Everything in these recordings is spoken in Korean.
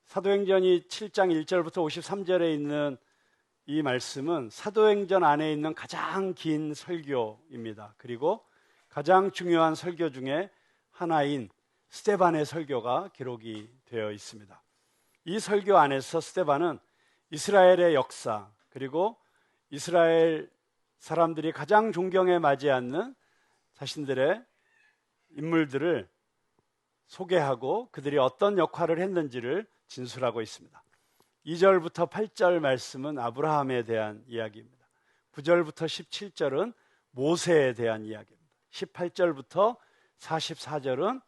사도행전이 7장 1절부터 53절에 있는 이 말씀은 사도행전 안에 있는 가장 긴 설교입니다. 그리고 가장 중요한 설교 중에 하나인 스데반의 설교가 기록이 되어 있습니다. 이 설교 안에서 스데반은 이스라엘의 역사, 그리고 이스라엘 사람들이 가장 존경에 맞지 않는 자신들의 인물들을 소개하고 그들이 어떤 역할을 했는지를 진술하고 있습니다. 2절부터 8절 말씀은 아브라함에 대한 이야기입니다. 9절부터 17절은 모세에 대한 이야기입니다. 18절부터 44절은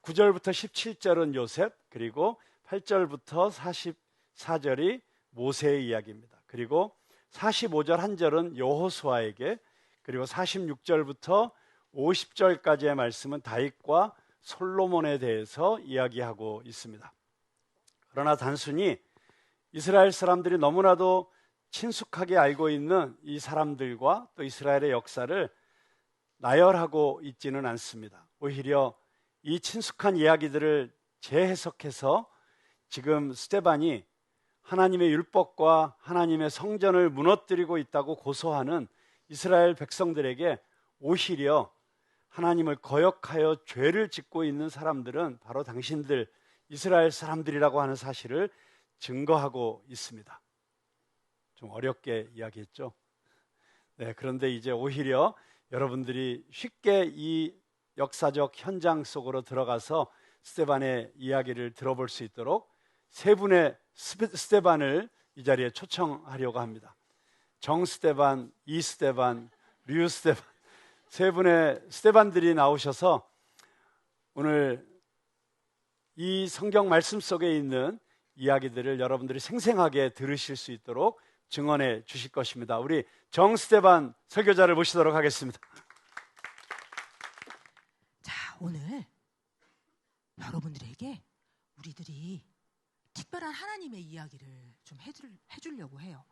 9절부터 17절은 요셉, 그리고 8절부터 44절이 모세의 이야기입니다. 그리고 45절 한 절은 여호수아에게, 그리고 46절부터 50절까지의 말씀은 다윗과 솔로몬에 대해서 이야기하고 있습니다. 그러나 단순히 이스라엘 사람들이 너무나도 친숙하게 알고 있는 이 사람들과 또 이스라엘의 역사를 나열하고 있지는 않습니다. 오히려 이 친숙한 이야기들을 재해석해서 지금 스데반이 하나님의 율법과 하나님의 성전을 무너뜨리고 있다고 고소하는 이스라엘 백성들에게 오히려 하나님을 거역하여 죄를 짓고 있는 사람들은 바로 당신들 이스라엘 사람들이라고 하는 사실을 증거하고 있습니다. 좀 어렵게 이야기했죠. 네, 그런데 이제 오히려 여러분들이 쉽게 이 역사적 현장 속으로 들어가서 스데반의 이야기를 들어볼 수 있도록 세 분의 스데반을 이 자리에 초청하려고 합니다. 정 스데반, 이 스데반, 류 스데반, 세 분의 스데반들이 나오셔서 오늘 이 성경 말씀 속에 있는 이야기들을 여러분들이 생생하게 들으실 수 있도록 증언해 주실 것입니다. 우리 정 스데반 설교자를 모시도록 하겠습니다. 자, 오늘 여러분들에게 우리들이 특별한 하나님의 이야기를 좀 해주려고 해요.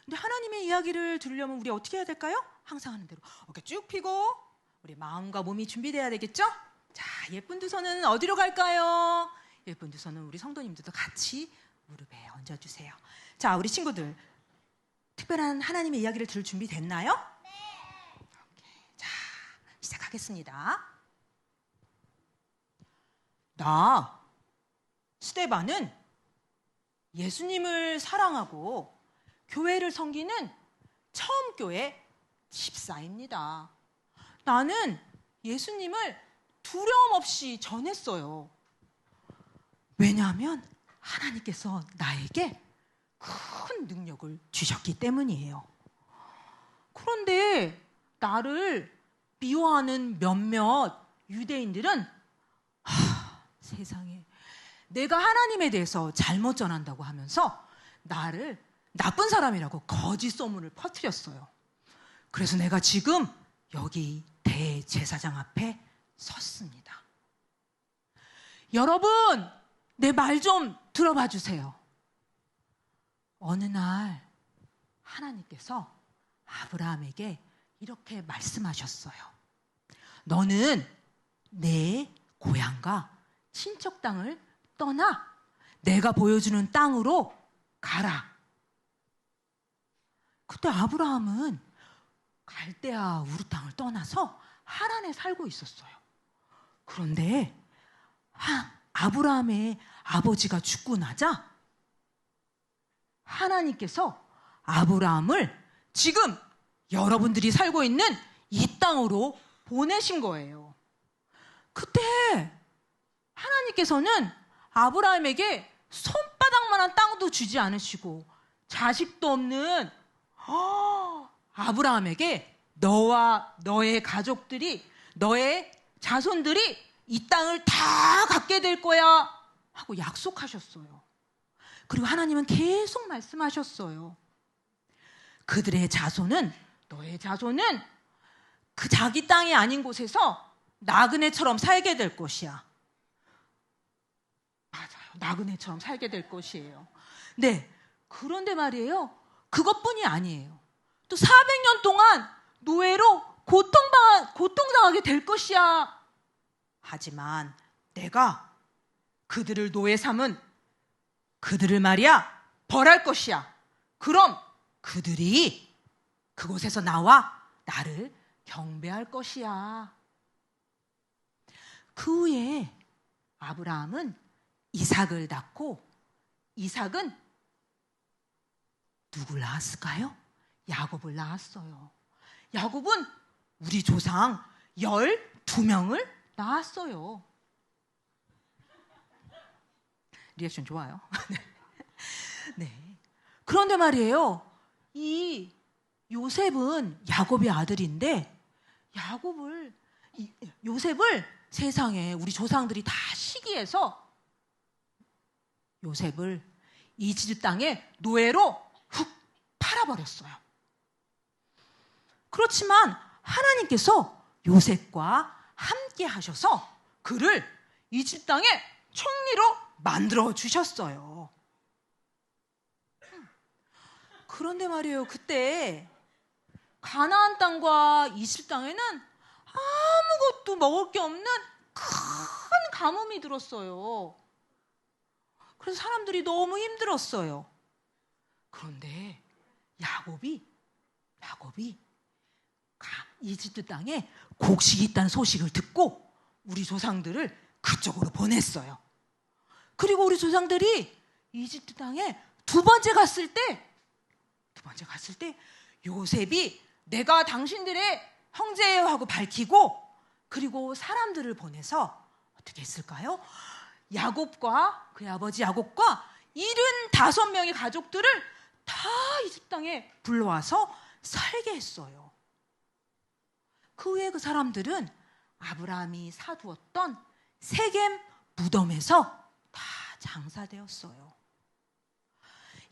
근데 하나님의 이야기를 들으려면 우리 어떻게 해야 될까요? 항상 하는 대로 어깨 쭉 펴고 우리 마음과 몸이 준비돼야 되겠죠? 자, 예쁜 두 손은 어디로 갈까요? 예쁜 두 손은 우리 성도님들도 같이 무릎에 얹어주세요. 자, 우리 친구들 특별한 하나님의 이야기를 들을 준비 됐나요? 네. 자, 시작하겠습니다. 나 스데반은 예수님을 사랑하고 교회를 섬기는 처음 교회 집사입니다. 나는 예수님을 두려움 없이 전했어요. 왜냐하면 하나님께서 나에게 큰 능력을 주셨기 때문이에요. 그런데 나를 미워하는 몇몇 유대인들은 세상에 내가 하나님에 대해서 잘못 전한다고 하면서 나를 나쁜 사람이라고 거짓 소문을 퍼뜨렸어요. 그래서 내가 지금 여기 대제사장 앞에 섰습니다. 여러분, 내 말 좀 들어봐 주세요. 어느 날 하나님께서 아브라함에게 이렇게 말씀하셨어요. 너는 내 고향과 친척 땅을 떠나 내가 보여주는 땅으로 가라. 그때 아브라함은 갈대아 우르 땅을 떠나서 하란에 살고 있었어요. 그런데 아브라함의 아버지가 죽고 나자 하나님께서 아브라함을 지금 여러분들이 살고 있는 이 땅으로 보내신 거예요. 그때 하나님께서는 아브라함에게 손바닥만한 땅도 주지 않으시고 자식도 없는 아브라함에게 너와 너의 가족들이, 너의 자손들이 이 땅을 다 갖게 될 거야 하고 약속하셨어요. 그리고 하나님은 계속 말씀하셨어요. 그들의 자손은, 너의 자손은 그 자기 땅이 아닌 곳에서 나그네처럼 살게 될 것이야. 맞아요. 나그네처럼 살게 될 것이에요. 네. 그런데 말이에요. 그것뿐이 아니에요. 또 400년 동안 노예로 고통당하게 될 것이야. 하지만 내가 그들을 노예 삼은 그들을 말이야 벌할 것이야. 그럼 그들이 그곳에서 나와 나를 경배할 것이야. 그 후에 아브라함은 이삭을 낳고, 이삭은 누굴 낳았을까요? 야곱을 낳았어요. 야곱은 우리 조상 12명을 낳았어요. 리액션 좋아요. 네. 그런데 말이에요, 이 요셉은 야곱의 아들인데 요셉을 세상에 우리 조상들이 다 시기해서 요셉을 이집트 땅에 노예로 훅 팔아버렸어요. 그렇지만 하나님께서 요셉과 함께 하셔서 그를 이집트 땅의 총리로 만들어 주셨어요. 그런데 말이에요, 그때 가나안 땅과 이집트 땅에는 아무것도 먹을 게 없는 큰 가뭄이 들었어요. 그래서 사람들이 너무 힘들었어요. 그런데 야곱이 이집트 땅에 곡식이 있다는 소식을 듣고 우리 조상들을 그쪽으로 보냈어요. 그리고 우리 조상들이 이집트 땅에 두 번째 갔을 때 요셉이 내가 당신들의 형제예요 하고 밝히고, 그리고 사람들을 보내서 어떻게 했을까요? 야곱과 그의 아버지 야곱과 75명의 가족들을 다 이집트 땅에 불러와서 살게 했어요. 그 후에 그 사람들은 아브라함이 사두었던 세겜 무덤에서 다 장사되었어요.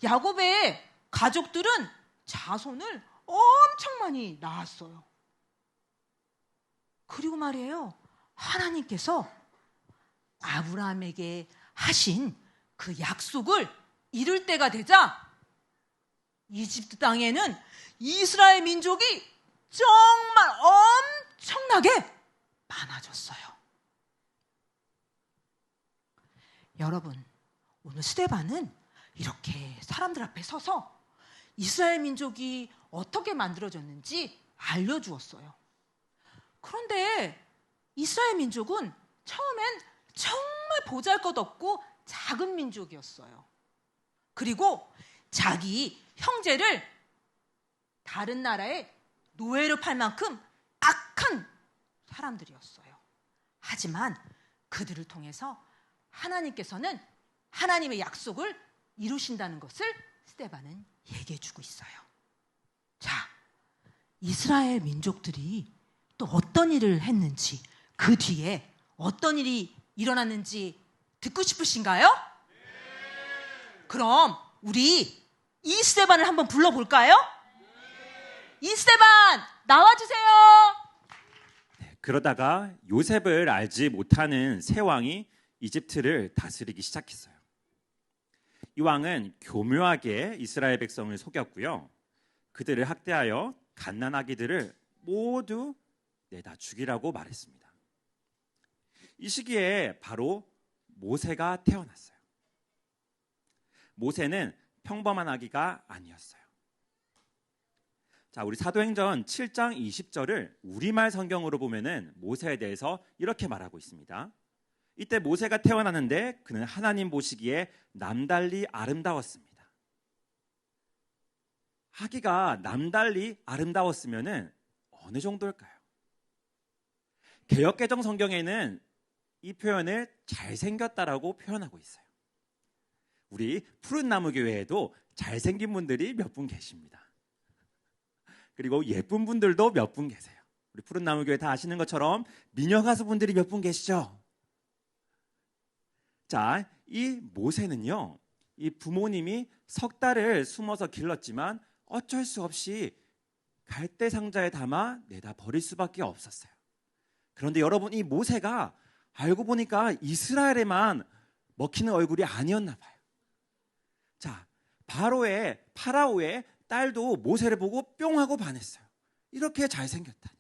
야곱의 가족들은 자손을 엄청 많이 낳았어요. 그리고 말이에요, 하나님께서 아브라함에게 하신 그 약속을 이룰 때가 되자 이집트 땅에는 이스라엘 민족이 정말 엄청나게 많아졌어요. 여러분, 오늘 스데반은 이렇게 사람들 앞에 서서 이스라엘 민족이 어떻게 만들어졌는지 알려주었어요. 그런데 이스라엘 민족은 처음엔 정말 보잘것없고 작은 민족이었어요. 그리고 자기 형제를 다른 나라에 노예로 팔 만큼 악한 사람들이었어요. 하지만 그들을 통해서 하나님께서는 하나님의 약속을 이루신다는 것을 스데반은 얘기해 주고 있어요. 자, 이스라엘 민족들이 또 어떤 일을 했는지, 그 뒤에 어떤 일이 일어났는지 듣고 싶으신가요? 그럼 우리 이스데반을 한번 불러볼까요? 이스데반 나와주세요. 그러다가 요셉을 알지 못하는 새 왕이 이집트를 다스리기 시작했어요. 이 왕은 교묘하게 이스라엘 백성을 속였고요. 그들을 학대하여 갓난 아기들을 모두 내다 죽이라고 말했습니다. 이 시기에 바로 모세가 태어났어요. 모세는 평범한 아기가 아니었어요. 자, 우리 사도행전 7장 20절을 우리말 성경으로 보면은 모세에 대해서 이렇게 말하고 있습니다. 이때 모세가 태어났는데 그는 하나님 보시기에 남달리 아름다웠습니다. 아기가 남달리 아름다웠으면은 어느 정도일까요? 개역개정 성경에는 이 표현을 잘생겼다라고 표현하고 있어요. 우리 푸른 나무 교회에도 잘생긴 분들이 몇 분 계십니다. 그리고 예쁜 분들도 몇 분 계세요. 우리 푸른 나무 교회 다 아시는 것처럼 미녀 가수분들이 몇 분 계시죠? 자, 이 모세는요, 이 부모님이 석 달을 숨어서 길렀지만 어쩔 수 없이 갈대 상자에 담아 내다 버릴 수밖에 없었어요. 그런데 여러분, 이 모세가 알고 보니까 이스라엘에만 먹히는 얼굴이 아니었나 봐요. 자, 파라오의 딸도 모세를 보고 뿅 하고 반했어요. 이렇게 잘생겼다니.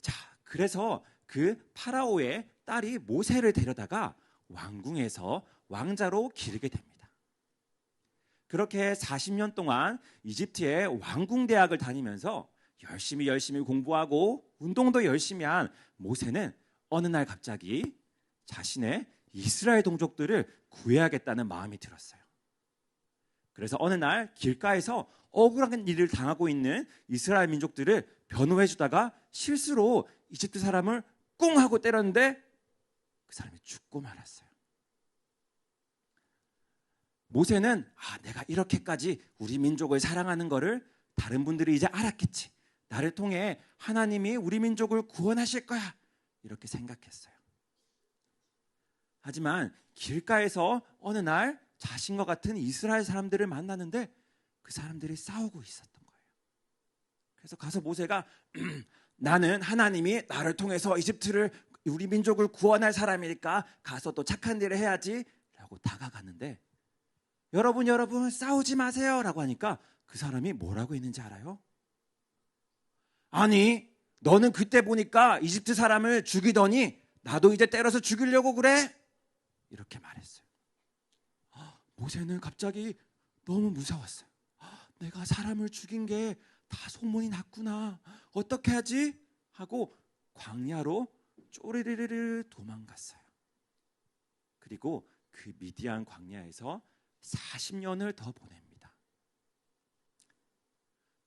자, 그래서 그 파라오의 딸이 모세를 데려다가 왕궁에서 왕자로 기르게 됩니다. 그렇게 40년 동안 이집트의 왕궁 대학을 다니면서 열심히 공부하고 운동도 열심히 한 모세는 어느 날 갑자기 자신의 이스라엘 동족들을 구해야겠다는 마음이 들었어요. 그래서 어느 날 길가에서 억울한 일을 당하고 있는 이스라엘 민족들을 변호해 주다가 실수로 이집트 사람을 꿍 하고 때렸는데 그 사람이 죽고 말았어요. 모세는 내가 이렇게까지 우리 민족을 사랑하는 거를 다른 분들이 이제 알았겠지. 나를 통해 하나님이 우리 민족을 구원하실 거야. 이렇게 생각했어요. 하지만 길가에서 어느 날 자신과 같은 이스라엘 사람들을 만나는데 그 사람들이 싸우고 있었던 거예요. 그래서 가서 모세가 나는 하나님이 나를 통해서 이집트를 우리 민족을 구원할 사람이니까 가서 또 착한 일을 해야지 라고 다가갔는데 여러분 싸우지 마세요 라고 하니까 그 사람이 뭐라고 했는지 알아요? 아니 너는 그때 보니까 이집트 사람을 죽이더니 나도 이제 때려서 죽이려고 그래? 이렇게 말했어요. 모세는 갑자기 너무 무서웠어요. 내가 사람을 죽인 게 다 소문이 났구나. 어떻게 하지? 하고 광야로 쪼리리리를 도망갔어요. 그리고 그 미디안 광야에서 40년을 더 보냅니다.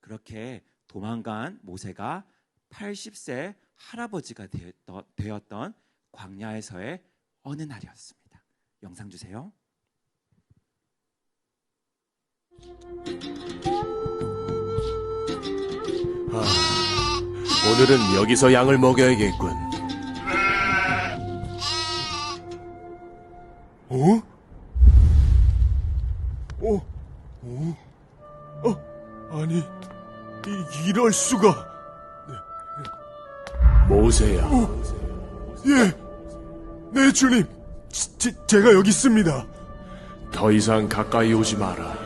그렇게 도망간 모세가 80세 할아버지가 되었던 광야에서의 어느 날이었습니다. 영상 주세요. 오늘은 여기서 양을 먹여야겠군. 아니, 이럴 수가. 모세야. 예, 네 주님. 제가 여기 있습니다. 더 이상 가까이 오지 마라.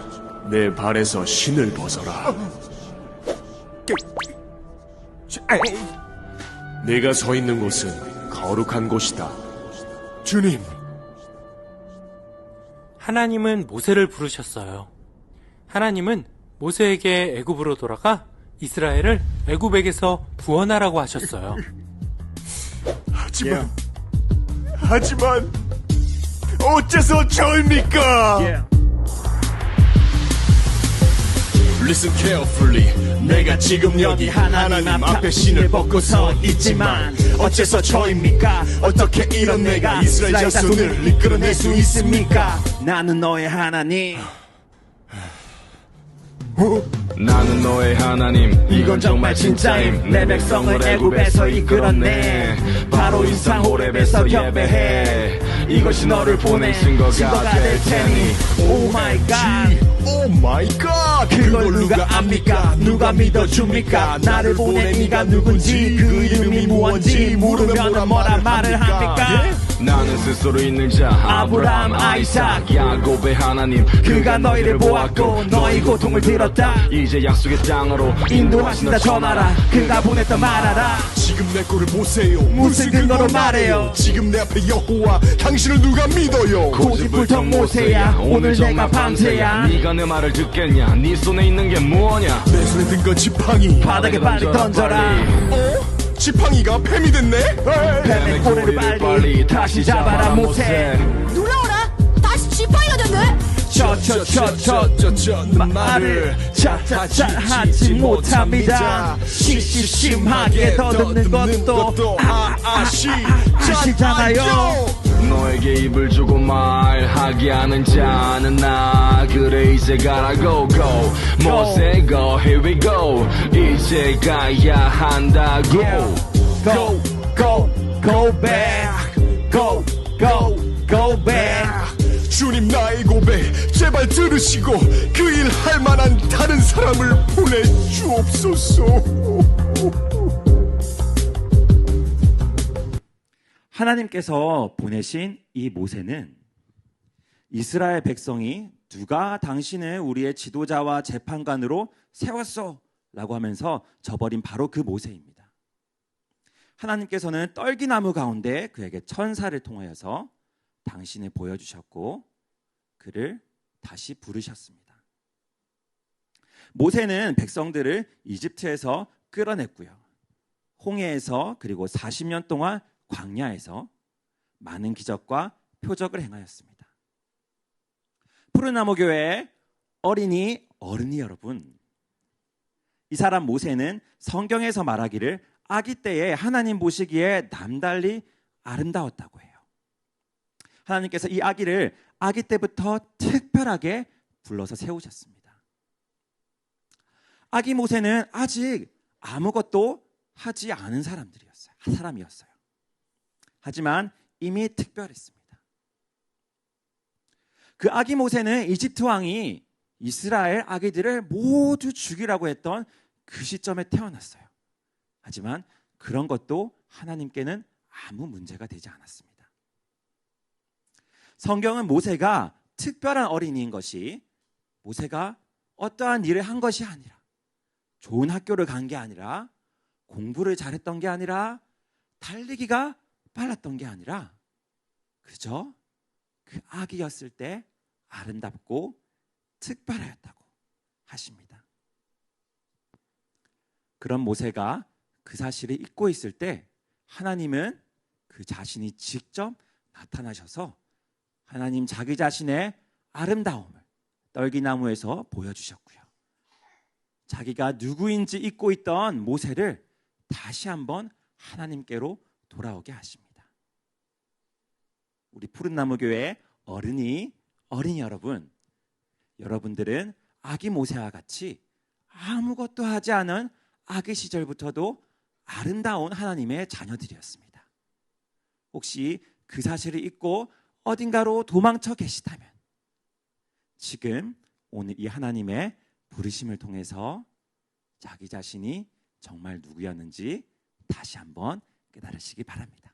내 발에서 신을 벗어라. 네가 서 있는 곳은 거룩한 곳이다. 주님. 하나님은 모세를 부르셨어요. 하나님은 모세에게 애굽으로 돌아가 이스라엘을 애굽에게서 구원하라고 하셨어요. 하지만 어째서 저입니까? Listen carefully. 내가 지금 여기 하나님 앞에 신을 벗고 서 있지만 어째서 저입니까? 어떻게 이런 내가 이스라엘 자손을 이끌어낼 수 있습니까? 나는 너의 하나님. 나는 너의 하나님. 이건 정말 진짜임. 내 백성을 애굽에서 이끌었네. 바로 이 산 호렙에서 예배해. 이것이 너를 보낸 증거가 될 테니. 오 마이 갓. 그걸 누가 압니까? 누가 믿어줍니까? 나를 보낸 이가 누군지 그 이름이 무언지 물으면 뭐라 말을 합니까? 나는 스스로 있는 자 아브라함 아이삭 야곱의 하나님. 그가 너희를 보았고 너희 고통을 들었다. 이제 약속의 땅으로 인도하신다 전하라. 그가 보냈다 말하라. 지금 내 꼴을 보세요. 무슨 근거로 말해요? 지금 내 앞에 여호와 당신을 누가 믿어요? 고집불통 모세야. 오늘 내가 밤새야. 네가 내 말을 듣겠냐? 네 손에 있는 게 무엇냐? 내 손에 든 건 지팡이. 바닥에 빨리 던져라. 지팡이가 뱀이 됐네? 뱀의 꼬리를 빨리 다시 잡아라 모세. 놀라워라. 다시 지팡이가 됐네. 말을 차차차 하지 못합니다. 심하게 더듬는 것도 아시잖아요. 너에게 입을 주고 말하게 하는 자는 나. 그래 이제 가라 go 모세 go here we go. 이제 가야 한다고. go back go back. 주님 나의 고백 제발 들으시고 그 일 할 만한 다른 사람을 보내주옵소서. 하나님께서 보내신 이 모세는 이스라엘 백성이 누가 당신을 우리의 지도자와 재판관으로 세웠어? 라고 하면서 저버린 바로 그 모세입니다. 하나님께서는 떨기나무 가운데 그에게 천사를 통하여서 당신을 보여주셨고 그를 다시 부르셨습니다. 모세는 백성들을 이집트에서 끌어냈고요. 홍해에서 그리고 40년 동안 광야에서 많은 기적과 표적을 행하였습니다. 푸른나무 교회의 어린이 여러분, 이 사람 모세는 성경에서 말하기를 아기 때에 하나님 보시기에 남달리 아름다웠다고 해요. 하나님께서 이 아기를 아기 때부터 특별하게 불러서 세우셨습니다. 아기 모세는 아직 아무것도 하지 않은 사람이었어요. 하지만 이미 특별했습니다. 그 아기 모세는 이집트 왕이 이스라엘 아기들을 모두 죽이라고 했던 그 시점에 태어났어요. 하지만 그런 것도 하나님께는 아무 문제가 되지 않았습니다. 성경은 모세가 특별한 어린이인 것이 모세가 어떠한 일을 한 것이 아니라, 좋은 학교를 간 게 아니라, 공부를 잘했던 게 아니라, 달리기가 빨랐던 게 아니라 그저 그 아기였을 때 아름답고 특별하였다고 하십니다. 그런 모세가 그 사실을 잊고 있을 때 하나님은 그 자신이 직접 나타나셔서 하나님 자기 자신의 아름다움을 떨기나무에서 보여주셨고요. 자기가 누구인지 잊고 있던 모세를 다시 한번 하나님께로 돌아오게 하십니다. 우리 푸른나무 교회 어린이 여러분, 여러분들은 아기 모세와 같이 아무것도 하지 않은 아기 시절부터도 아름다운 하나님의 자녀들이었습니다. 혹시 그 사실을 잊고 어딘가로 도망쳐 계시다면 지금 오늘 이 하나님의 부르심을 통해서 자기 자신이 정말 누구였는지 다시 한번 깨달으시기 바랍니다.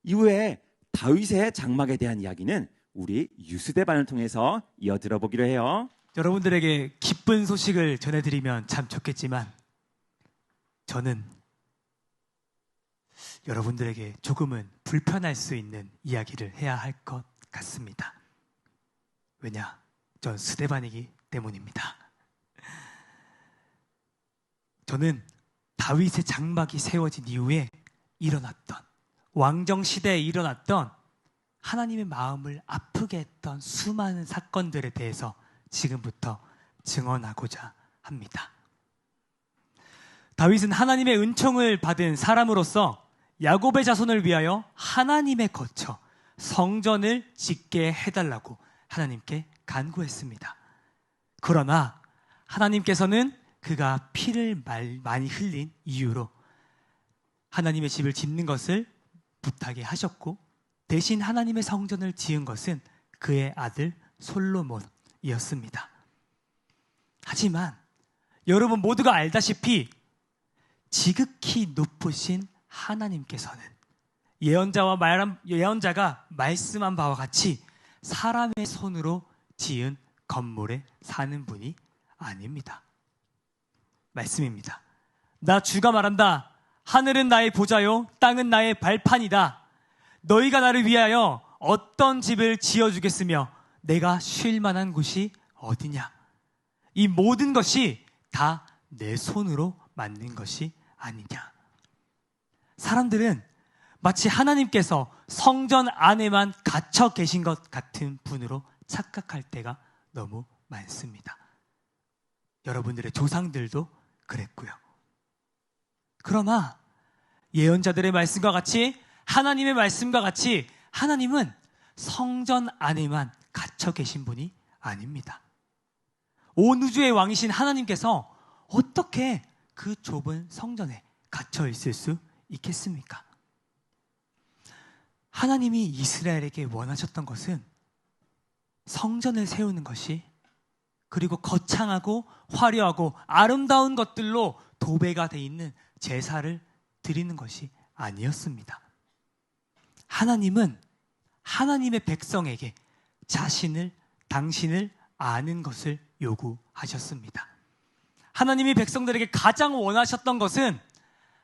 이후에 다윗의 장막에 대한 이야기는 우리 유수대반을 통해서 이어 들어보기로 해요. 여러분들에게 기쁜 소식을 전해드리면 참 좋겠지만 저는 여러분들에게 조금은 불편할 수 있는 이야기를 해야 할 것 같습니다. 왜냐? 전 스데반이기 때문입니다. 저는 다윗의 장막이 세워진 이후에 일어났던, 왕정시대에 일어났던 하나님의 마음을 아프게 했던 수많은 사건들에 대해서 지금부터 증언하고자 합니다. 다윗은 하나님의 은총을 받은 사람으로서 야곱의 자손을 위하여 하나님의 거처 성전을 짓게 해달라고 하나님께 간구했습니다. 그러나 하나님께서는 그가 피를 많이 흘린 이유로 하나님의 집을 짓는 것을 부탁해 하셨고, 대신 하나님의 성전을 지은 것은 그의 아들 솔로몬이었습니다. 하지만 여러분 모두가 알다시피 지극히 높으신 하나님께서는 예언자가 말씀한 바와 같이 사람의 손으로 지은 건물에 사는 분이 아닙니다. 말씀입니다. 나 주가 말한다. 하늘은 나의 보좌요, 땅은 나의 발판이다. 너희가 나를 위하여 어떤 집을 지어주겠으며 내가 쉴 만한 곳이 어디냐. 이 모든 것이 다 내 손으로 만든 것이 아니냐. 사람들은 마치 하나님께서 성전 안에만 갇혀 계신 것 같은 분으로 착각할 때가 너무 많습니다. 여러분들의 조상들도 그랬고요. 그러나 예언자들의 말씀과 같이, 하나님의 말씀과 같이 하나님은 성전 안에만 갇혀 계신 분이 아닙니다. 온 우주의 왕이신 하나님께서 어떻게 그 좁은 성전에 갇혀 있을 수 있겠습니까? 하나님이 이스라엘에게 원하셨던 것은 성전을 세우는 것이, 그리고 거창하고 화려하고 아름다운 것들로 도배가 돼 있는 제사를 드리는 것이 아니었습니다. 하나님은 하나님의 백성에게 당신을 아는 것을 요구하셨습니다. 하나님이 백성들에게 가장 원하셨던 것은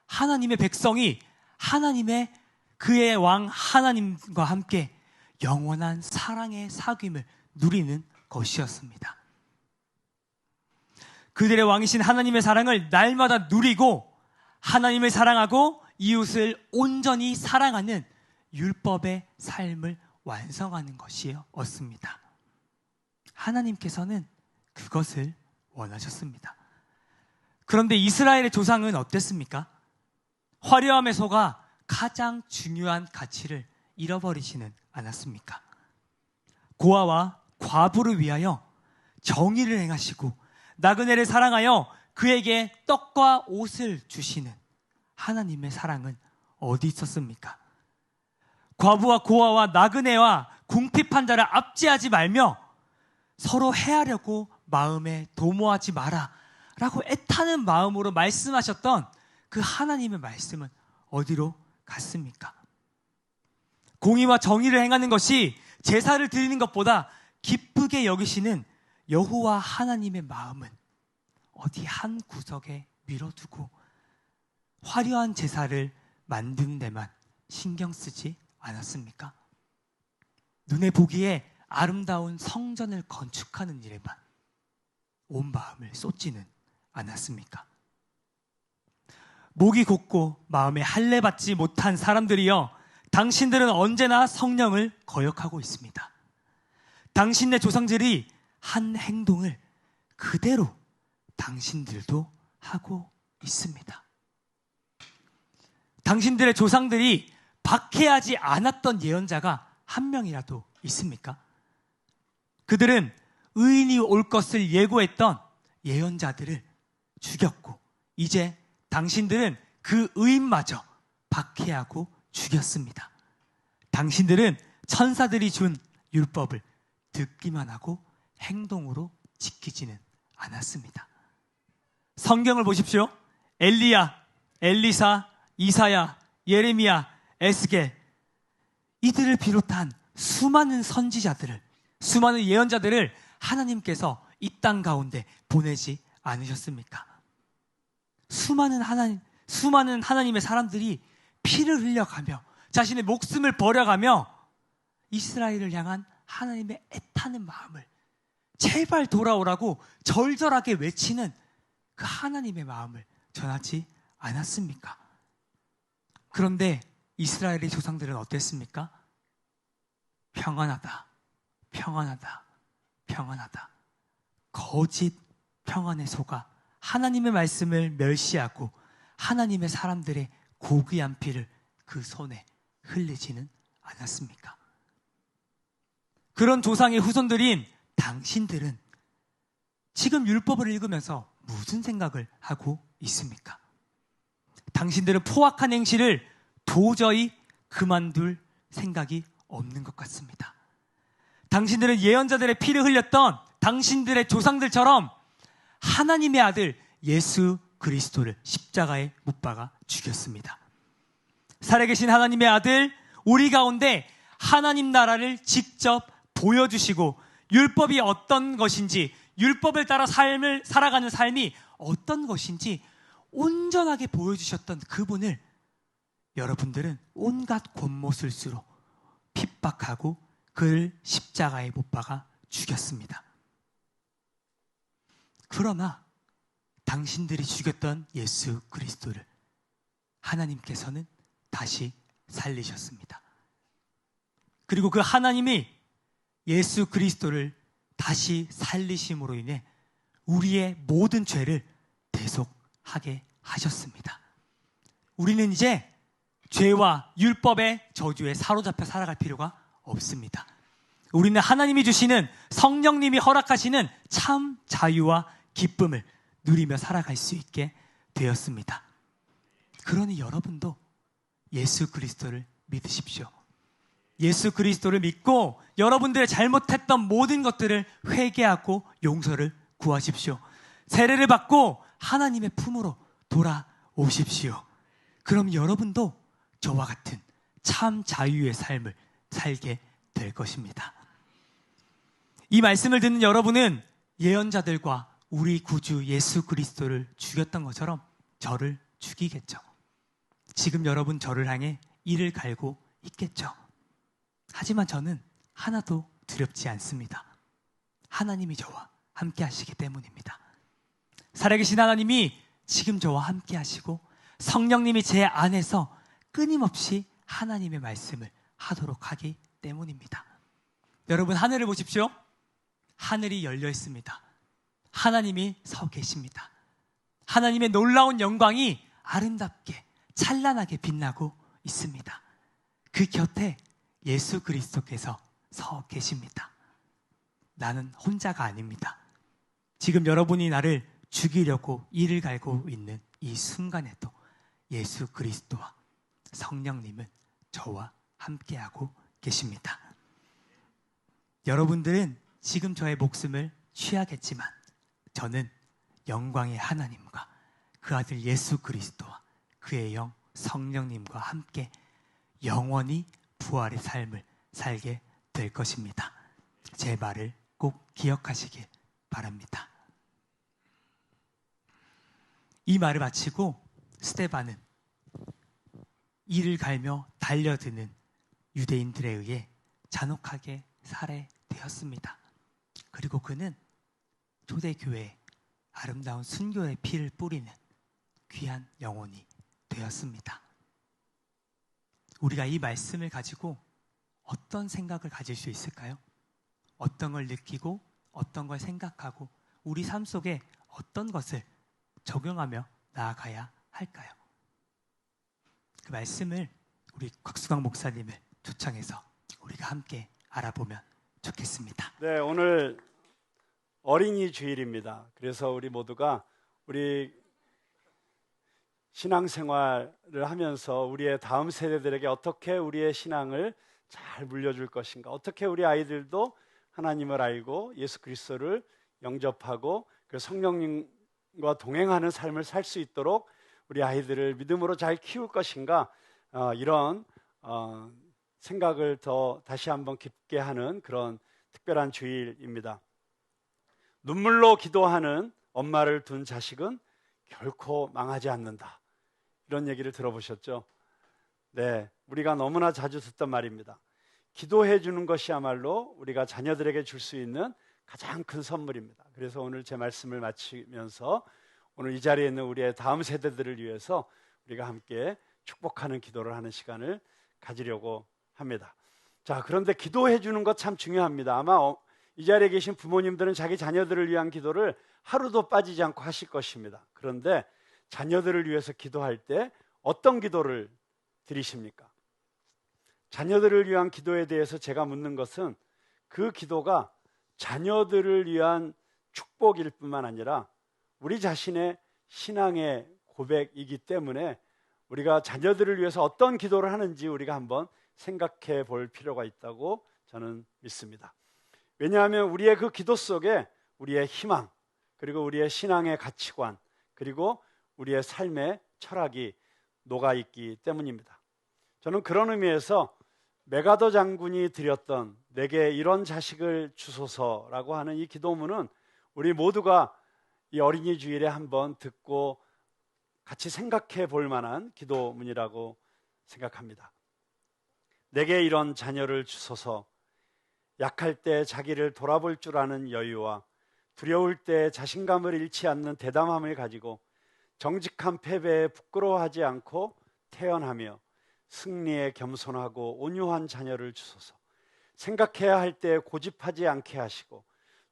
하나님의 백성이 하나님의 그의 왕 하나님과 함께 영원한 사랑의 사귐을 누리는 것이었습니다. 그들의 왕이신 하나님의 사랑을 날마다 누리고 하나님을 사랑하고 이웃을 온전히 사랑하는 율법의 삶을 완성하는 것이었습니다. 하나님께서는 그것을 원하셨습니다. 그런데 이스라엘의 조상은 어땠습니까? 화려함에 속아 가장 중요한 가치를 잃어버리지는 않았습니까? 고아와 과부를 위하여 정의를 행하시고 나그네를 사랑하여 그에게 떡과 옷을 주시는 하나님의 사랑은 어디 있었습니까? 과부와 고아와 나그네와 궁핍한 자를 압제하지 말며 서로 해하려고 마음에 도모하지 마라 라고 애타는 마음으로 말씀하셨던 그 하나님의 말씀은 어디로 갔습니까? 공의와 정의를 행하는 것이 제사를 드리는 것보다 기쁘게 여기시는 여호와 하나님의 마음은 어디 한 구석에 밀어두고 화려한 제사를 만드는 데만 신경 쓰지 않았습니까? 눈에 보기에 아름다운 성전을 건축하는 일에만 온 마음을 쏟지는 않았습니까? 목이 곧고 마음에 할례 받지 못한 사람들이여, 당신들은 언제나 성령을 거역하고 있습니다. 당신네 조상들이 한 행동을 그대로 당신들도 하고 있습니다. 당신들의 조상들이 박해하지 않았던 예언자가 한 명이라도 있습니까? 그들은 의인이 올 것을 예고했던 예언자들을 죽였고, 이제 당신들은 그 의인마저 박해하고 죽였습니다. 당신들은 천사들이 준 율법을 듣기만 하고 행동으로 지키지는 않았습니다. 성경을 보십시오. 엘리야, 엘리사, 이사야, 예레미야, 에스겔, 이들을 비롯한 수많은 선지자들을, 수많은 예언자들을 하나님께서 이 땅 가운데 보내지 않으셨습니까? 수많은 하나님의 사람들이 피를 흘려가며 자신의 목숨을 버려가며 이스라엘을 향한 하나님의 애타는 마음을, 제발 돌아오라고 절절하게 외치는 그 하나님의 마음을 전하지 않았습니까? 그런데 이스라엘의 조상들은 어땠습니까? 평안하다, 평안하다, 평안하다. 거짓 평안에 속아 하나님의 말씀을 멸시하고 하나님의 사람들의 고귀한 피를 그 손에 흘리지는 않았습니까? 그런 조상의 후손들인 당신들은 지금 율법을 읽으면서 무슨 생각을 하고 있습니까? 당신들은 포악한 행실을 도저히 그만둘 생각이 없는 것 같습니다. 당신들은 예언자들의 피를 흘렸던 당신들의 조상들처럼 하나님의 아들 예수 그리스도를 십자가에 못 박아 죽였습니다. 살아계신 하나님의 아들, 우리 가운데 하나님 나라를 직접 보여주시고 율법이 어떤 것인지, 율법을 따라 삶을 살아가는 삶이 어떤 것인지 온전하게 보여주셨던 그분을 여러분들은 온갖 권모술수로 핍박하고 그를 십자가에 못 박아 죽였습니다. 그러나 당신들이 죽였던 예수 그리스도를 하나님께서는 다시 살리셨습니다. 그리고 그 하나님이 예수 그리스도를 다시 살리심으로 인해 우리의 모든 죄를 대속하게 하셨습니다. 우리는 이제 죄와 율법의 저주에 사로잡혀 살아갈 필요가 없습니다. 우리는 하나님이 주시는, 성령님이 허락하시는 참 자유와 기쁨을 누리며 살아갈 수 있게 되었습니다. 그러니 여러분도 예수 그리스도를 믿으십시오. 예수 그리스도를 믿고 여러분들의 잘못했던 모든 것들을 회개하고 용서를 구하십시오. 세례를 받고 하나님의 품으로 돌아오십시오. 그럼 여러분도 저와 같은 참 자유의 삶을 살게 될 것입니다. 이 말씀을 듣는 여러분은 예언자들과 우리 구주 예수 그리스도를 죽였던 것처럼 저를 죽이겠죠. 지금 여러분 저를 향해 이를 갈고 있겠죠. 하지만 저는 하나도 두렵지 않습니다. 하나님이 저와 함께 하시기 때문입니다. 살아계신 하나님이 지금 저와 함께 하시고 성령님이 제 안에서 끊임없이 하나님의 말씀을 하도록 하기 때문입니다. 여러분, 하늘을 보십시오. 하늘이 열려 있습니다. 하나님이 서 계십니다. 하나님의 놀라운 영광이 아름답게 찬란하게 빛나고 있습니다. 그 곁에 예수 그리스도께서 서 계십니다. 나는 혼자가 아닙니다. 지금 여러분이 나를 죽이려고 이를 갈고 있는 이 순간에도 예수 그리스도와 성령님은 저와 함께하고 계십니다. 여러분들은 지금 저의 목숨을 취하겠지만 저는 영광의 하나님과 그 아들 예수 그리스도와 그의 영 성령님과 함께 영원히 부활의 삶을 살게 될 것입니다. 제 말을 꼭 기억하시길 바랍니다. 이 말을 마치고 스데반은 이를 갈며 달려드는 유대인들에 의해 잔혹하게 살해되었습니다. 그리고 그는 초대교회에 아름다운 순교의 피를 뿌리는 귀한 영혼이 되었습니다. 우리가 이 말씀을 가지고 어떤 생각을 가질 수 있을까요? 어떤 걸 느끼고 어떤 걸 생각하고 우리 삶 속에 어떤 것을 적용하며 나아가야 할까요? 그 말씀을 우리 곽수광 목사님을 초청해서 우리가 함께 알아보면 좋겠습니다. 네, 오늘 어린이 주일입니다. 그래서 우리 모두가 우리 신앙생활을 하면서 우리의 다음 세대들에게 어떻게 우리의 신앙을 잘 물려줄 것인가, 어떻게 우리 아이들도 하나님을 알고 예수 그리스도를 영접하고 그 성령님과 동행하는 삶을 살 수 있도록 우리 아이들을 믿음으로 잘 키울 것인가, 이런 생각을 더 다시 한번 깊게 하는 그런 특별한 주일입니다. 눈물로 기도하는 엄마를 둔 자식은 결코 망하지 않는다, 이런 얘기를 들어보셨죠? 네, 우리가 너무나 자주 듣던 말입니다. 기도해 주는 것이야말로 우리가 자녀들에게 줄 수 있는 가장 큰 선물입니다. 그래서 오늘 제 말씀을 마치면서 오늘 이 자리에 있는 우리의 다음 세대들을 위해서 우리가 함께 축복하는 기도를 하는 시간을 가지려고 합니다. 자, 그런데 기도해 주는 것 참 중요합니다. 아마 이 자리에 계신 부모님들은 자기 자녀들을 위한 기도를 하루도 빠지지 않고 하실 것입니다. 그런데 자녀들을 위해서 기도할 때 어떤 기도를 드리십니까? 자녀들을 위한 기도에 대해서 제가 묻는 것은 그 기도가 자녀들을 위한 축복일 뿐만 아니라 우리 자신의 신앙의 고백이기 때문에 우리가 자녀들을 위해서 어떤 기도를 하는지 우리가 한번 생각해 볼 필요가 있다고 저는 믿습니다. 왜냐하면 우리의 그 기도 속에 우리의 희망, 그리고 우리의 신앙의 가치관, 그리고 우리의 삶의 철학이 녹아있기 때문입니다. 저는 그런 의미에서 메가더 장군이 드렸던 내게 이런 자식을 주소서라고 하는 이 기도문은 우리 모두가 이 어린이 주일에 한번 듣고 같이 생각해 볼 만한 기도문이라고 생각합니다. 내게 이런 자녀를 주소서. 약할 때 자기를 돌아볼 줄 아는 여유와 두려울 때 자신감을 잃지 않는 대담함을 가지고 정직한 패배에 부끄러워하지 않고 태연하며 승리에 겸손하고 온유한 자녀를 주소서. 생각해야 할 때 고집하지 않게 하시고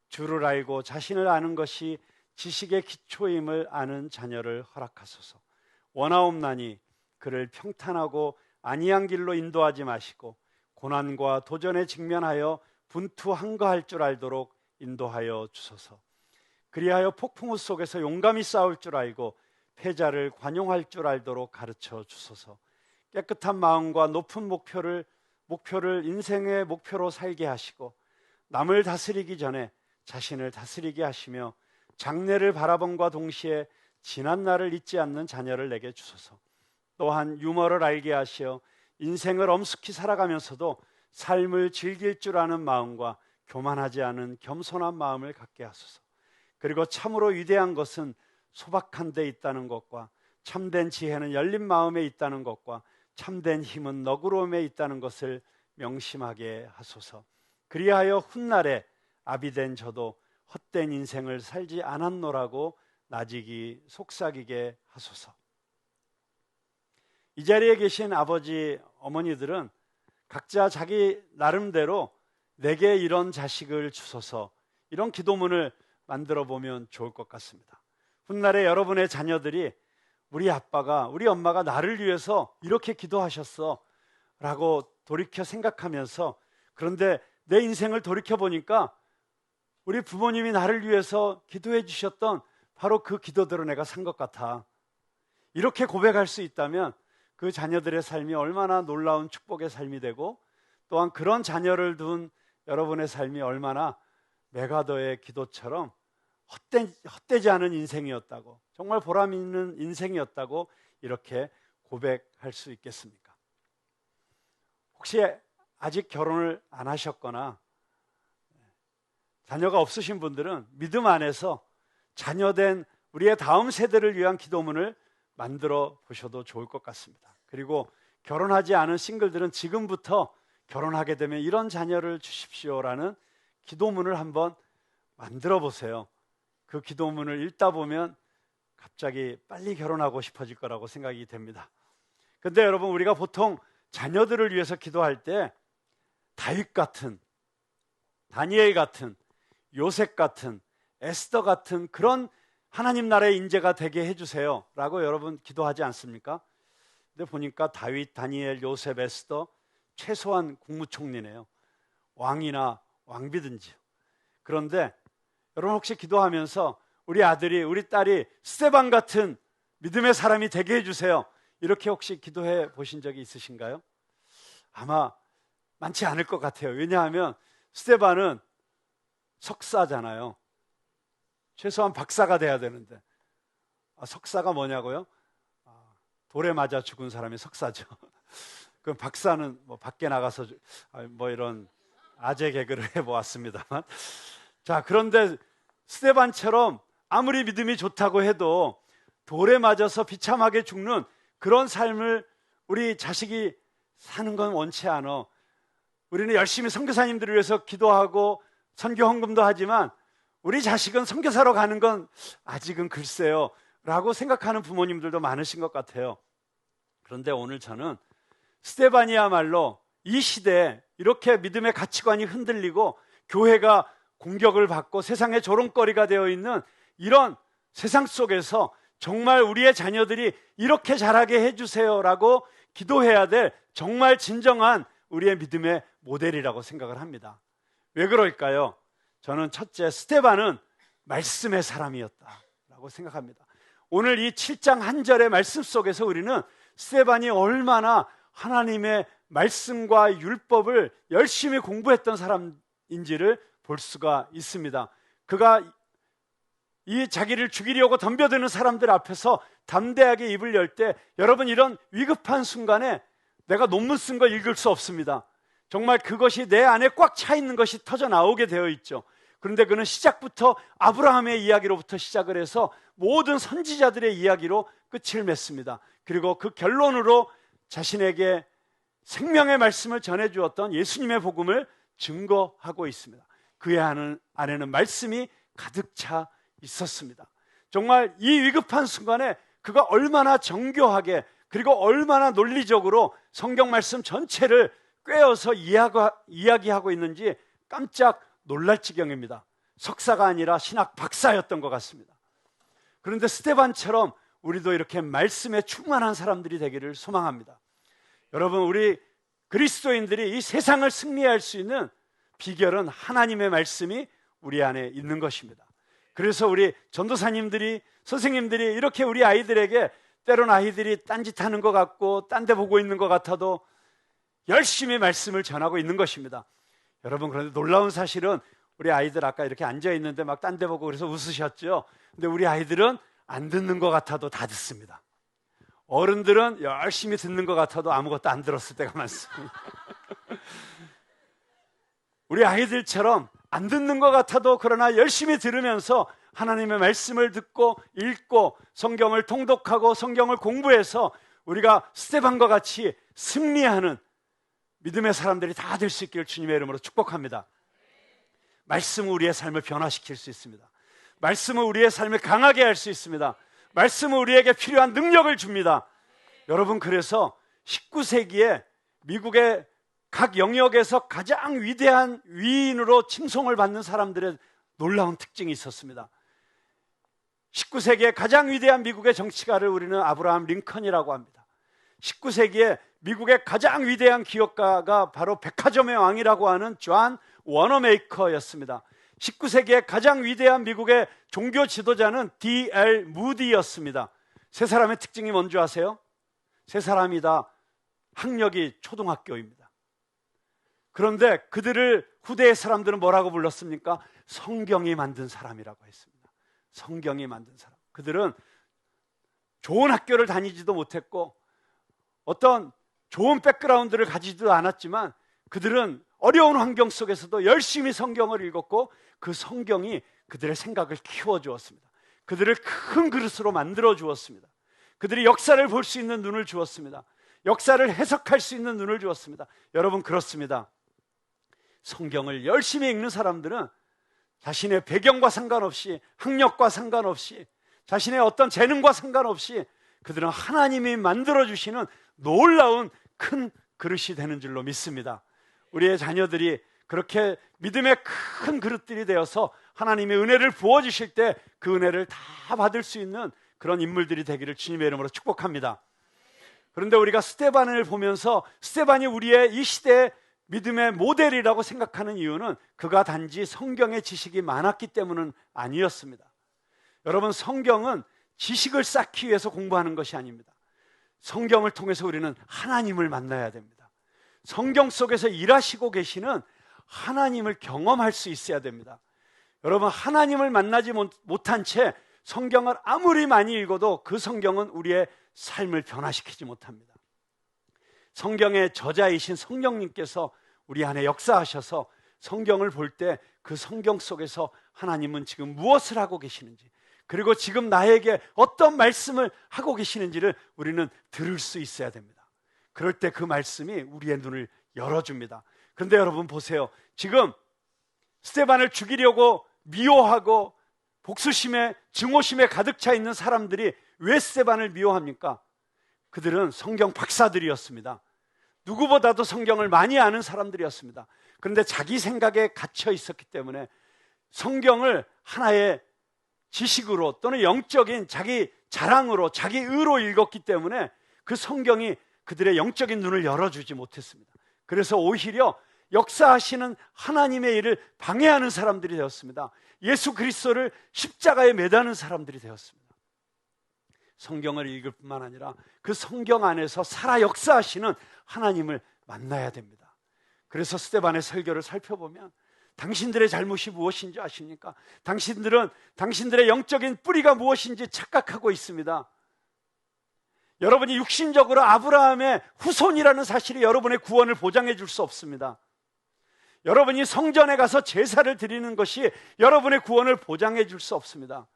주를 알고 자신을 아는 것이 지식의 기초임을 아는 자녀를 허락하소서. 원하옵나니 그를 평탄하고 안이한 길로 인도하지 마시고 고난과 도전에 직면하여 분투한거할 줄 알도록 인도하여 주소서. 그리하여 폭풍우 속에서 용감히 싸울 줄 알고 패자를 관용할 줄 알도록 가르쳐 주소서. 깨끗한 마음과 높은 목표를 인생의 목표로 살게 하시고 남을 다스리기 전에 자신을 다스리게 하시며 장래를 바라봄과 동시에 지난 날을 잊지 않는 자녀를 내게 주소서. 또한 유머를 알게 하시어 인생을 엄숙히 살아가면서도 삶을 즐길 줄 아는 마음과 교만하지 않은 겸손한 마음을 갖게 하소서. 그리고 참으로 위대한 것은 소박한 데 있다는 것과 참된 지혜는 열린 마음에 있다는 것과 참된 힘은 너그러움에 있다는 것을 명심하게 하소서. 그리하여 훗날에 아비된 저도 헛된 인생을 살지 않았노라고 나직이 속삭이게 하소서. 이 자리에 계신 아버지, 어머니들은 각자 자기 나름대로 내게 이런 자식을 주소서, 이런 기도문을 만들어 보면 좋을 것 같습니다. 훗날에 여러분의 자녀들이 우리 아빠가, 우리 엄마가 나를 위해서 이렇게 기도하셨어 라고 돌이켜 생각하면서, 그런데 내 인생을 돌이켜 보니까 우리 부모님이 나를 위해서 기도해 주셨던 바로 그 기도대로 내가 산 것 같아, 이렇게 고백할 수 있다면 그 자녀들의 삶이 얼마나 놀라운 축복의 삶이 되고, 또한 그런 자녀를 둔 여러분의 삶이 얼마나 메가더의 기도처럼 헛되지 않은 인생이었다고, 정말 보람 있는 인생이었다고 이렇게 고백할 수 있겠습니까? 혹시 아직 결혼을 안 하셨거나 자녀가 없으신 분들은 믿음 안에서 자녀된 우리의 다음 세대를 위한 기도문을 만들어 보셔도 좋을 것 같습니다. 그리고 결혼하지 않은 싱글들은 지금부터 결혼하게 되면 이런 자녀를 주십시오라는 기도문을 한번 만들어 보세요. 그 기도문을 읽다 보면 갑자기 빨리 결혼하고 싶어질 거라고 생각이 됩니다. 그런데 여러분, 우리가 보통 자녀들을 위해서 기도할 때 다윗 같은, 다니엘 같은, 요셉 같은, 에스더 같은 그런 하나님 나라의 인재가 되게 해주세요 라고 여러분 기도하지 않습니까? 근데 보니까 다윗, 다니엘, 요셉, 에스더 최소한 국무총리네요. 왕이나 왕비든지요. 그런데 여러분, 혹시 기도하면서 우리 아들이, 우리 딸이 스데반 같은 믿음의 사람이 되게 해주세요, 이렇게 혹시 기도해 보신 적이 있으신가요? 아마 많지 않을 것 같아요. 왜냐하면 스데반은 석사잖아요. 최소한 박사가 돼야 되는데. 석사가 뭐냐고요? 돌에 맞아 죽은 사람이 석사죠. 그럼 박사는 뭐 밖에 나가서 뭐 이런 아재 개그를 해보았습니다만. 자, 그런데 스데반처럼 아무리 믿음이 좋다고 해도 돌에 맞아서 비참하게 죽는 그런 삶을 우리 자식이 사는 건 원치 않아. 우리는 열심히 선교사님들을 위해서 기도하고 선교 헌금도 하지만 우리 자식은 선교사로 가는 건 아직은 글쎄요 라고 생각하는 부모님들도 많으신 것 같아요. 그런데 오늘 저는 스데반이야말로 이 시대에 이렇게 믿음의 가치관이 흔들리고 교회가 공격을 받고 세상의 조롱거리가 되어 있는 이런 세상 속에서 정말 우리의 자녀들이 이렇게 자라게 해주세요라고 기도해야 될 정말 진정한 우리의 믿음의 모델이라고 생각을 합니다. 왜 그럴까요? 저는 첫째, 스데반은 말씀의 사람이었다라고 생각합니다. 오늘 이 7장 한 절의 말씀 속에서 우리는 스데반이 얼마나 하나님의 말씀과 율법을 열심히 공부했던 사람인지를 볼 수가 있습니다. 그가 이 자기를 죽이려고 덤벼드는 사람들 앞에서 담대하게 입을 열 때, 여러분, 이런 위급한 순간에 내가 논문 쓴 거 읽을 수 없습니다. 정말 그것이 내 안에 꽉 차 있는 것이 터져 나오게 되어 있죠. 그런데 그는 시작부터 아브라함의 이야기로부터 시작을 해서 모든 선지자들의 이야기로 끝을 맺습니다. 그리고 그 결론으로 자신에게 생명의 말씀을 전해주었던 예수님의 복음을 증거하고 있습니다. 그의 안에는 말씀이 가득 차 있었습니다. 정말 이 위급한 순간에 그가 얼마나 정교하게, 그리고 얼마나 논리적으로 성경 말씀 전체를 꿰어서 이야기하고 있는지 깜짝 놀랄 지경입니다. 석사가 아니라 신학 박사였던 것 같습니다. 그런데 스데반처럼 우리도 이렇게 말씀에 충만한 사람들이 되기를 소망합니다. 여러분, 우리 그리스도인들이 이 세상을 승리할 수 있는 비결은 하나님의 말씀이 우리 안에 있는 것입니다. 그래서 우리 전도사님들이, 선생님들이 이렇게 우리 아이들에게, 때론 아이들이 딴짓하는 것 같고 딴 데 보고 있는 것 같아도 열심히 말씀을 전하고 있는 것입니다. 여러분, 그런데 놀라운 사실은 우리 아이들 아까 이렇게 앉아있는데 막 딴 데 보고 그래서 웃으셨죠? 근데 우리 아이들은 안 듣는 것 같아도 다 듣습니다. 어른들은 열심히 듣는 것 같아도 아무것도 안 들었을 때가 많습니다. 우리 아이들처럼 안 듣는 것 같아도 그러나 열심히 들으면서 하나님의 말씀을 듣고 읽고 성경을 통독하고 성경을 공부해서 우리가 스데반과 같이 승리하는 믿음의 사람들이 다 될 수 있기를 주님의 이름으로 축복합니다. 말씀은 우리의 삶을 변화시킬 수 있습니다. 말씀은 우리의 삶을 강하게 할 수 있습니다. 말씀은 우리에게 필요한 능력을 줍니다. 여러분, 그래서 19세기에 미국의 각 영역에서 가장 위대한 위인으로 칭송을 받는 사람들의 놀라운 특징이 있었습니다. 19세기에 가장 위대한 미국의 정치가를 우리는 아브라함 링컨이라고 합니다. 19세기에 미국의 가장 위대한 기업가가 바로 백화점의 왕이라고 하는 존 워너메이커였습니다. 19세기의 가장 위대한 미국의 종교 지도자는 D.L. 무디였습니다. 세 사람의 특징이 뭔지 아세요? 세 사람이 다 학력이 초등학교입니다. 그런데 그들을 후대의 사람들은 뭐라고 불렀습니까? 성경이 만든 사람이라고 했습니다. 성경이 만든 사람. 그들은 좋은 학교를 다니지도 못했고 어떤 좋은 백그라운드를 가지지도 않았지만 그들은 어려운 환경 속에서도 열심히 성경을 읽었고 그 성경이 그들의 생각을 키워주었습니다. 그들을 큰 그릇으로 만들어 주었습니다. 그들이 역사를 볼 수 있는 눈을 주었습니다. 역사를 해석할 수 있는 눈을 주었습니다. 여러분, 그렇습니다. 성경을 열심히 읽는 사람들은 자신의 배경과 상관없이, 학력과 상관없이, 자신의 어떤 재능과 상관없이 그들은 하나님이 만들어주시는 놀라운 큰 그릇이 되는 줄로 믿습니다. 우리의 자녀들이 그렇게 믿음의 큰 그릇들이 되어서 하나님의 은혜를 부어주실 때 그 은혜를 다 받을 수 있는 그런 인물들이 되기를 주님의 이름으로 축복합니다. 그런데 우리가 스데반을 보면서 스데반이 우리의 이 시대의 믿음의 모델이라고 생각하는 이유는 그가 단지 성경의 지식이 많았기 때문은 아니었습니다. 여러분, 성경은 지식을 쌓기 위해서 공부하는 것이 아닙니다. 성경을 통해서 우리는 하나님을 만나야 됩니다. 성경 속에서 일하시고 계시는 하나님을 경험할 수 있어야 됩니다. 여러분, 하나님을 만나지 못한 채 성경을 아무리 많이 읽어도 그 성경은 우리의 삶을 변화시키지 못합니다. 성경의 저자이신 성령님께서 우리 안에 역사하셔서 성경을 볼 때 그 성경 속에서 하나님은 지금 무엇을 하고 계시는지, 그리고 지금 나에게 어떤 말씀을 하고 계시는지를 우리는 들을 수 있어야 됩니다. 그럴 때 그 말씀이 우리의 눈을 열어줍니다. 그런데 여러분 보세요. 지금 스데반을 죽이려고 미워하고 복수심에, 증오심에 가득 차 있는 사람들이 왜 스데반을 미워합니까? 그들은 성경 박사들이었습니다. 누구보다도 성경을 많이 아는 사람들이었습니다. 그런데 자기 생각에 갇혀 있었기 때문에 성경을 하나의 지식으로 또는 영적인 자기 자랑으로, 자기 의로 읽었기 때문에 그 성경이 그들의 영적인 눈을 열어주지 못했습니다. 그래서 오히려 역사하시는 하나님의 일을 방해하는 사람들이 되었습니다. 예수 그리스도를 십자가에 매다는 사람들이 되었습니다. 성경을 읽을 뿐만 아니라 그 성경 안에서 살아 역사하시는 하나님을 만나야 됩니다. 그래서 스데반의 설교를 살펴보면 당신들의 잘못이 무엇인지 아십니까? 당신들은 당신들의 영적인 뿌리가 무엇인지 착각하고 있습니다. 여러분이 육신적으로 아브라함의 후손이라는 사실이 여러분의 구원을 보장해 줄 수 없습니다. 여러분이 성전에 가서 제사를 드리는 것이 여러분의 구원을 보장해 줄 수 없습니다.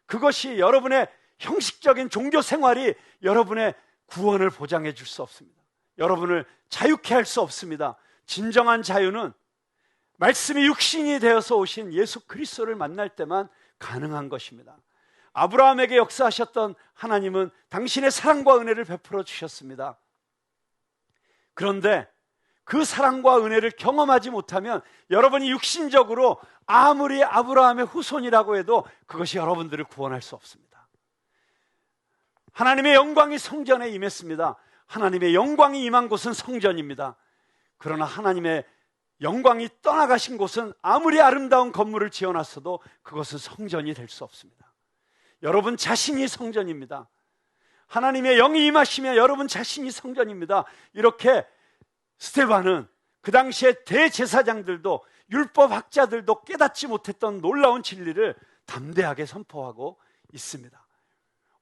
그것이 여러분의 형식적인 종교 생활이 여러분의 구원을 보장해 줄 수 없습니다. 여러분을 자유케 할 수 없습니다. 진정한 자유는 말씀이 육신이 되어서 오신 예수 그리스도를 만날 때만 가능한 것입니다. 아브라함에게 역사하셨던 하나님은 당신의 사랑과 은혜를 베풀어 주셨습니다. 그런데 그 사랑과 은혜를 경험하지 못하면 여러분이 육신적으로 아무리 아브라함의 후손이라고 해도 그것이 여러분들을 구원할 수 없습니다. 하나님의 영광이 성전에 임했습니다. 하나님의 영광이 임한 곳은 성전입니다. 그러나 하나님의 영광이 떠나가신 곳은 아무리 아름다운 건물을 지어놨어도 그것은 성전이 될 수 없습니다. 여러분 자신이 성전입니다. 하나님의 영이 임하시면 여러분 자신이 성전입니다. 이렇게 스데반은 그 당시에 대제사장들도 율법학자들도 깨닫지 못했던 놀라운 진리를 담대하게 선포하고 있습니다.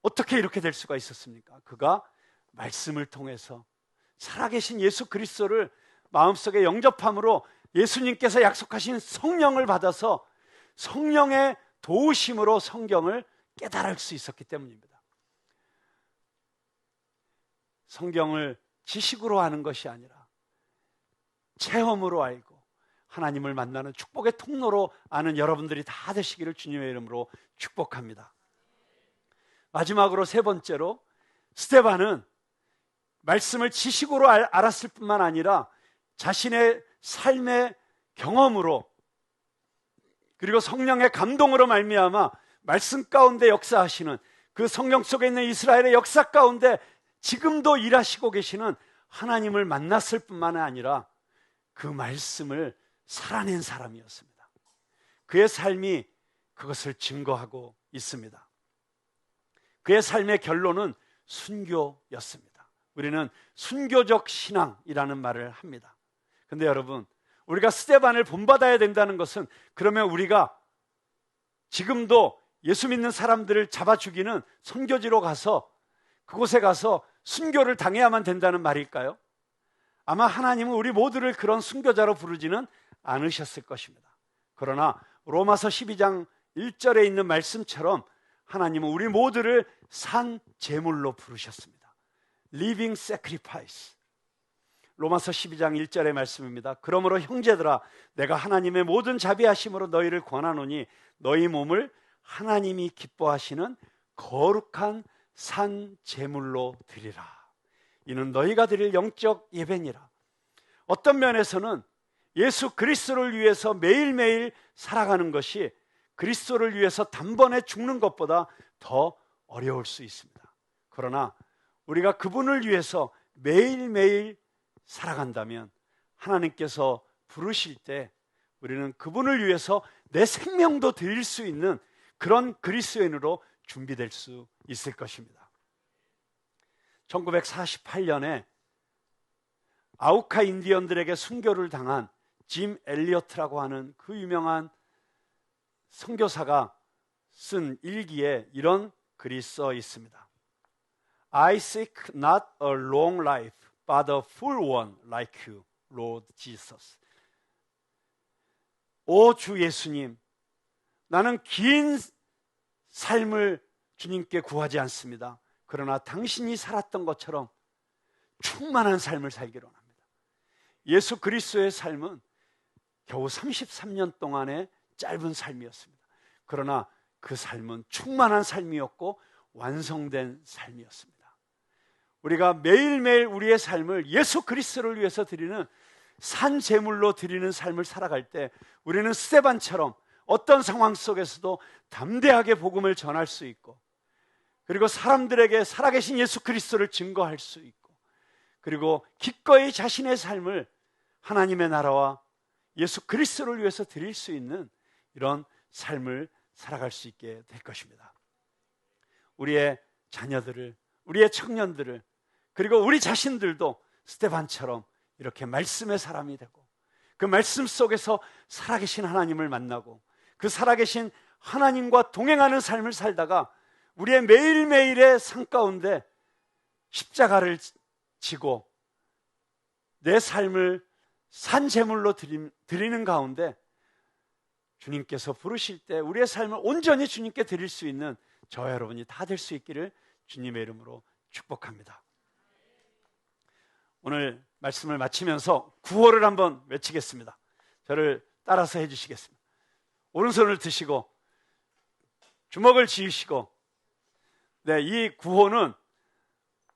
어떻게 이렇게 될 수가 있었습니까? 그가 말씀을 통해서 살아계신 예수 그리스도를 마음속에 영접함으로 예수님께서 약속하신 성령을 받아서 성령의 도우심으로 성경을 깨달을 수 있었기 때문입니다. 성경을 지식으로 아는 것이 아니라 체험으로 알고 하나님을 만나는 축복의 통로로 아는 여러분들이 다 되시기를 주님의 이름으로 축복합니다. 마지막으로 세 번째로, 스데반은 말씀을 지식으로 알았을 뿐만 아니라 자신의 삶의 경험으로 그리고 성령의 감동으로 말미암아 말씀 가운데 역사하시는 그 성령 속에 있는 이스라엘의 역사 가운데 지금도 일하시고 계시는 하나님을 만났을 뿐만 아니라 그 말씀을 살아낸 사람이었습니다. 그의 삶이 그것을 증거하고 있습니다. 그의 삶의 결론은 순교였습니다. 우리는 순교적 신앙이라는 말을 합니다. 근데 여러분, 우리가 스데반을 본받아야 된다는 것은 그러면 우리가 지금도 예수 믿는 사람들을 잡아 죽이는 선교지로 가서 그곳에 가서 순교를 당해야만 된다는 말일까요? 아마 하나님은 우리 모두를 그런 순교자로 부르지는 않으셨을 것입니다. 그러나 로마서 12장 1절에 있는 말씀처럼 하나님은 우리 모두를 산 제물로 부르셨습니다. Living sacrifice. 로마서 12장 1절의 말씀입니다. 그러므로 형제들아, 내가 하나님의 모든 자비하심으로 너희를 권하노니 너희 몸을 하나님이 기뻐하시는 거룩한 산 제물로 드리라. 이는 너희가 드릴 영적 예배니라. 어떤 면에서는 예수 그리스도를 위해서 매일매일 살아가는 것이 그리스도를 위해서 단번에 죽는 것보다 더 어려울 수 있습니다. 그러나 우리가 그분을 위해서 매일매일 살아간다면 하나님께서 부르실 때 우리는 그분을 위해서 내 생명도 드릴 수 있는 그런 그리스도인으로 준비될 수 있을 것입니다. 1948년에 아우카 인디언들에게 순교를 당한 짐 엘리어트라고 하는 그 유명한 선교사가 쓴 일기에 이런 글이 써 있습니다. I seek not a long life, but a full one like you, Lord Jesus. 오 주 예수님, 나는 긴 삶을 주님께 구하지 않습니다. 그러나 당신이 살았던 것처럼 충만한 삶을 살기로 합니다. 예수 그리스도의 삶은 겨우 33년 동안의 짧은 삶이었습니다. 그러나 그 삶은 충만한 삶이었고 완성된 삶이었습니다. 우리가 매일매일 우리의 삶을 예수 그리스도를 위해서 드리는 산 제물로 드리는 삶을 살아갈 때 우리는 스데반처럼 어떤 상황 속에서도 담대하게 복음을 전할 수 있고, 그리고 사람들에게 살아계신 예수 그리스도를 증거할 수 있고, 그리고 기꺼이 자신의 삶을 하나님의 나라와 예수 그리스도를 위해서 드릴 수 있는 이런 삶을 살아갈 수 있게 될 것입니다. 우리의 자녀들을, 우리의 청년들을, 그리고 우리 자신들도 스데반처럼 이렇게 말씀의 사람이 되고 그 말씀 속에서 살아계신 하나님을 만나고 그 살아계신 하나님과 동행하는 삶을 살다가 우리의 매일매일의 삶 가운데 십자가를 지고 내 삶을 산 제물로 드리는 가운데 주님께서 부르실 때 우리의 삶을 온전히 주님께 드릴 수 있는 저와 여러분이 다 될 수 있기를 주님의 이름으로 축복합니다. 오늘 말씀을 마치면서 구호를 한번 외치겠습니다. 저를 따라서 해주시겠습니다. 오른손을 드시고 주먹을 쥐으시고, 네, 이 구호는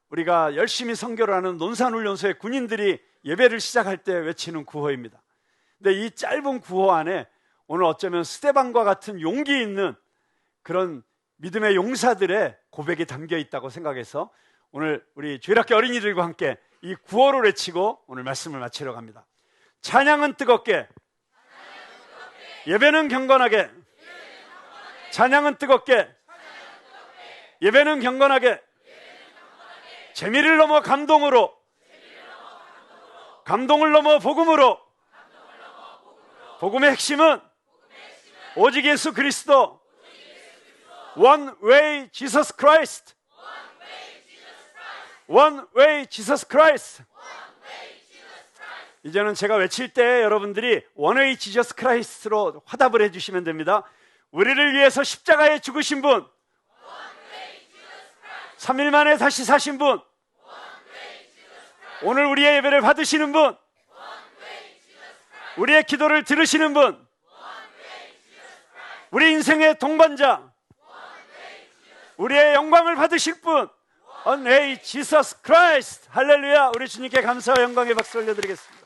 우리가 열심히 선교를 하는 논산훈련소의 군인들이 예배를 시작할 때 외치는 구호입니다. 근데 이 짧은 구호 안에 오늘 어쩌면 스데반과 같은 용기 있는 그런 믿음의 용사들의 고백이 담겨 있다고 생각해서 오늘 우리 주일학교 어린이들과 함께 이 구호를 외치고 오늘 말씀을 마치려고 합니다. 찬양은 뜨겁게, 예배는 경건하게, 찬양은 뜨겁게, 예배는 경건하게, 재미를 넘어 감동으로, 감동을 넘어 복음으로, 복음의 핵심은 오직 예수 그리스도, One way Jesus Christ, One way Jesus Christ. 이제는 제가 외칠 때 여러분들이 One way Jesus Christ로 화답을 해주시면 됩니다. 우리를 위해서 십자가에 죽으신 분, 3일 만에 다시 사신 분, 오늘 우리의 예배를 받으시는 분, 우리의 기도를 들으시는 분, 우리 인생의 동반자, 우리의 영광을 받으실 분, One way, Jesus Christ. 할렐루야. 우리 주님께 감사와 영광의 박수 올려드리겠습니다.